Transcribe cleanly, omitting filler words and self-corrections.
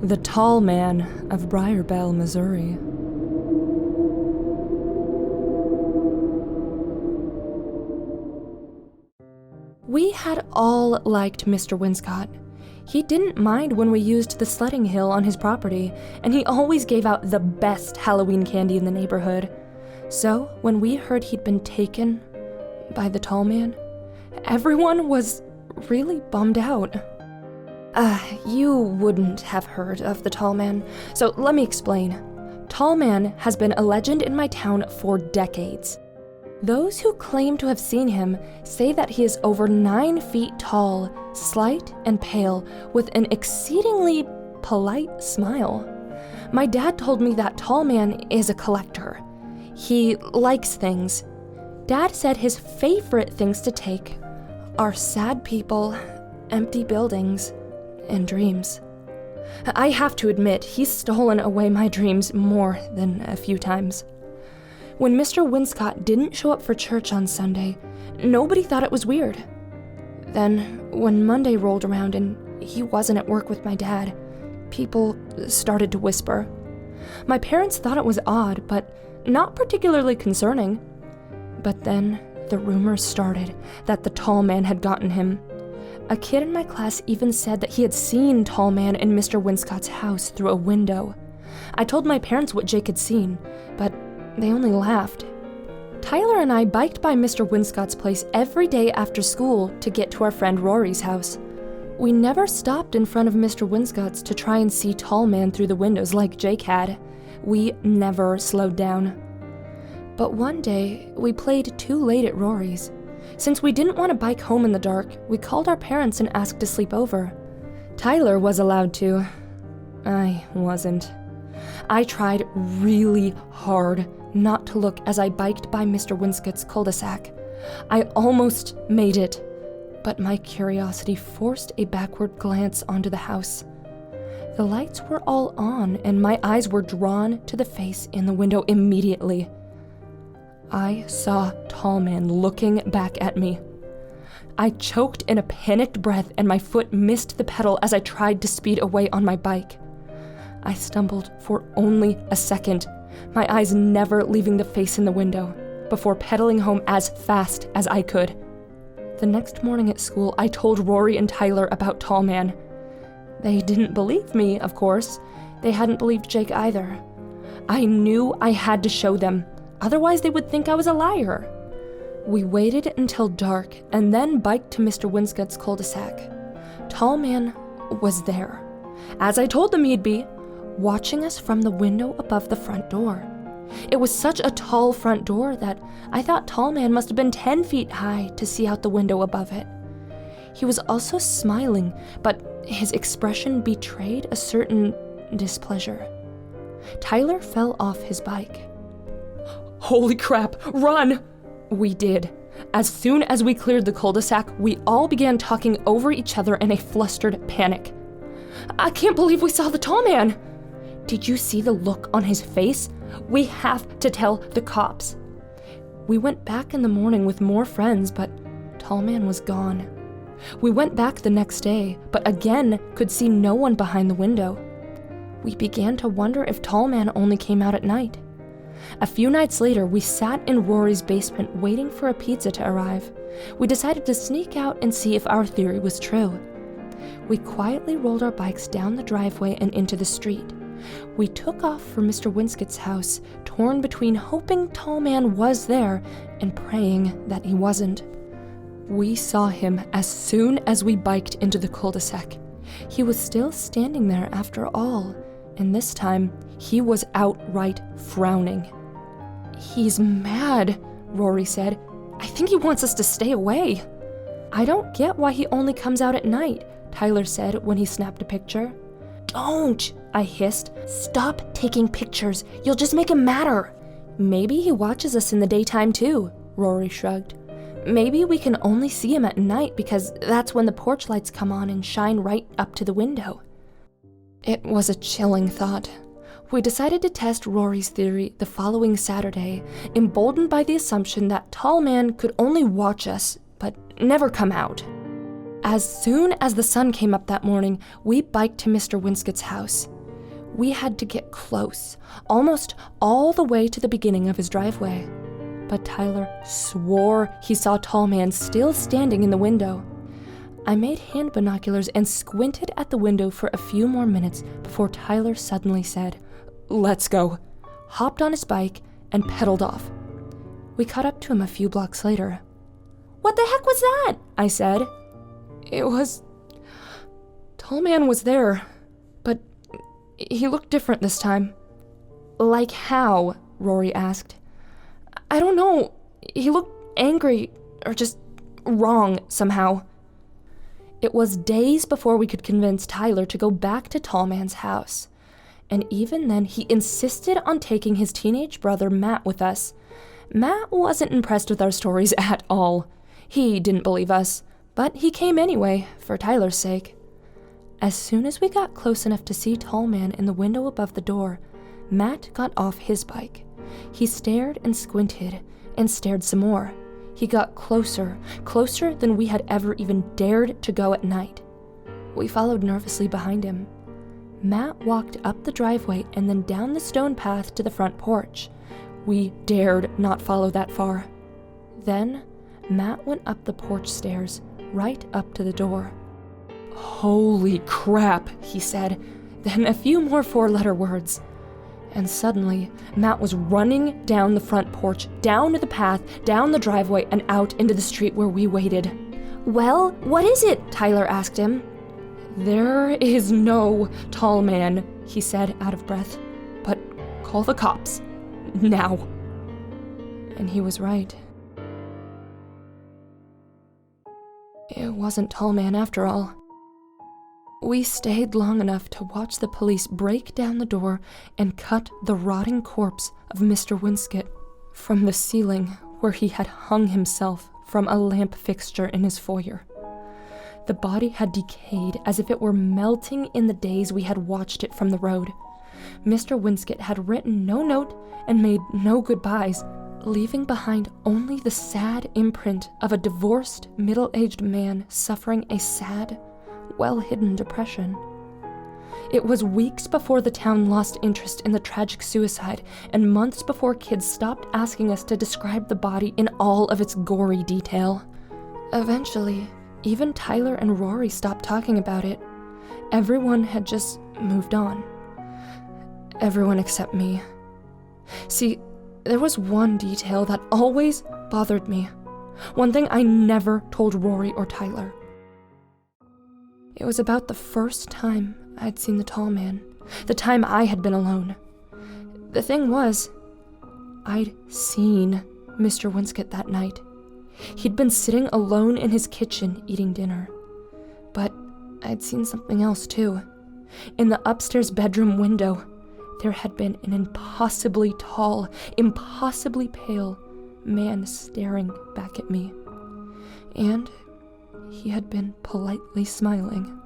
The Tall Man of Briarbell, Missouri. We had all liked Mr. Winscott. He didn't mind when we used the sledding hill on his property, and he always gave out the best Halloween candy in the neighborhood. So, when we heard he'd been taken by the Tall Man, everyone was really bummed out. You wouldn't have heard of the Tall Man, so let me explain. Tall Man has been a legend in my town for decades. Those who claim to have seen him say that he is over 9 feet tall, slight and pale, with an exceedingly polite smile. My dad told me that Tall Man is a collector. He likes things. Dad said his favorite things to take are sad people, empty buildings, and dreams. I have to admit, he's stolen away my dreams more than a few times. When Mr. Winscott didn't show up for church on Sunday, nobody thought it was weird. Then, when Monday rolled around and he wasn't at work with my dad, people started to whisper. My parents thought it was odd, but not particularly concerning. But then, the rumors started that the Tall Man had gotten him. A kid in my class even said that he had seen Tall Man in Mr. Winscott's house through a window. I told my parents what Jake had seen, but they only laughed. Tyler and I biked by Mr. Winscott's place every day after school to get to our friend Rory's house. We never stopped in front of Mr. Winscott's to try and see Tall Man through the windows like Jake had. We never slowed down. But one day, we played too late at Rory's. Since we didn't want to bike home in the dark, we called our parents and asked to sleep over. Tyler was allowed to. I wasn't. I tried really hard not to look as I biked by Mr. Winscott's cul-de-sac. I almost made it, but my curiosity forced a backward glance onto the house. The lights were all on, and my eyes were drawn to the face in the window immediately. I saw Tall Man looking back at me. I choked in a panicked breath, and my foot missed the pedal as I tried to speed away on my bike. I stumbled for only a second, my eyes never leaving the face in the window, before pedaling home as fast as I could. The next morning at school, I told Rory and Tyler about Tall Man. They didn't believe me, of course. They hadn't believed Jake either. I knew I had to show them, otherwise they would think I was a liar. We waited until dark and then biked to Mr. Winscott's cul-de-sac. Tall Man was there, as I told them he'd be, watching us from the window above the front door. It was such a tall front door that I thought Tall Man must have been 10 feet high to see out the window above it. He was also smiling, but his expression betrayed a certain displeasure. Tyler fell off his bike. Holy crap, run! We did. As soon as we cleared the cul-de-sac, we all began talking over each other in a flustered panic. I can't believe we saw the Tall Man! Did you see the look on his face? We have to tell the cops. We went back in the morning with more friends, but Tall Man was gone. We went back the next day, but again could see no one behind the window. We began to wonder if Tall Man only came out at night. A few nights later, we sat in Rory's basement waiting for a pizza to arrive. We decided to sneak out and see if our theory was true. We quietly rolled our bikes down the driveway and into the street. We took off for Mr. Winscott's house, torn between hoping Tall Man was there and praying that he wasn't. We saw him as soon as we biked into the cul-de-sac. He was still standing there after all, and this time he was outright frowning. He's mad, Rory said. I think he wants us to stay away. I don't get why he only comes out at night, Tyler said when he snapped a picture. Don't, I hissed. Stop taking pictures. You'll just make him madder. Maybe he watches us in the daytime too, Rory shrugged. Maybe we can only see him at night because that's when the porch lights come on and shine right up to the window. It was a chilling thought. We decided to test Rory's theory the following Saturday, emboldened by the assumption that Tall Man could only watch us, but never come out. As soon as the sun came up that morning, we biked to Mr. Winscott's house. We had to get close, almost all the way to the beginning of his driveway. But Tyler swore he saw Tall Man still standing in the window. I made hand binoculars and squinted at the window for a few more minutes before Tyler suddenly said, "Let's go," hopped on his bike, and pedaled off. We caught up to him a few blocks later. "What the heck was that?" I said. "It was... Tall Man was there, but he looked different this time." "Like how?" Rory asked. "I don't know. He looked angry, or just wrong somehow." It was days before we could convince Tyler to go back to Tall Man's house. And even then, he insisted on taking his teenage brother Matt with us. Matt wasn't impressed with our stories at all. He didn't believe us, but he came anyway, for Tyler's sake. As soon as we got close enough to see Tall Man in the window above the door, Matt got off his bike. He stared and squinted, and stared some more. He got closer than we had ever even dared to go at night. We followed nervously behind him. Matt walked up the driveway and then down the stone path to the front porch. We dared not follow that far. Then, Matt went up the porch stairs, right up to the door. "Holy crap," he said, then a few more four-letter words. And suddenly, Matt was running down the front porch, down the path, down the driveway, and out into the street where we waited. "Well, what is it?" Tyler asked him. "There is no Tall Man," he said, out of breath. "But call the cops. Now." And he was right. It wasn't Tall Man after all. We stayed long enough to watch the police break down the door and cut the rotting corpse of Mr. Winscott from the ceiling where he had hung himself from a lamp fixture in his foyer. The body had decayed as if it were melting in the days we had watched it from the road. Mr. Winscott had written no note and made no goodbyes, leaving behind only the sad imprint of a divorced, middle-aged man suffering a sad, well-hidden depression. It was weeks before the town lost interest in the tragic suicide, and months before kids stopped asking us to describe the body in all of its gory detail. Eventually, even Tyler and Rory stopped talking about it. Everyone had just moved on. Everyone except me. See, there was one detail that always bothered me. One thing I never told Rory or Tyler. It was about the first time I'd seen the Tall Man, the time I had been alone. The thing was, I'd seen Mr. Winscott that night. He'd been sitting alone in his kitchen eating dinner. But I'd seen something else too. In the upstairs bedroom window, there had been an impossibly tall, impossibly pale man staring back at me. And he had been politely smiling.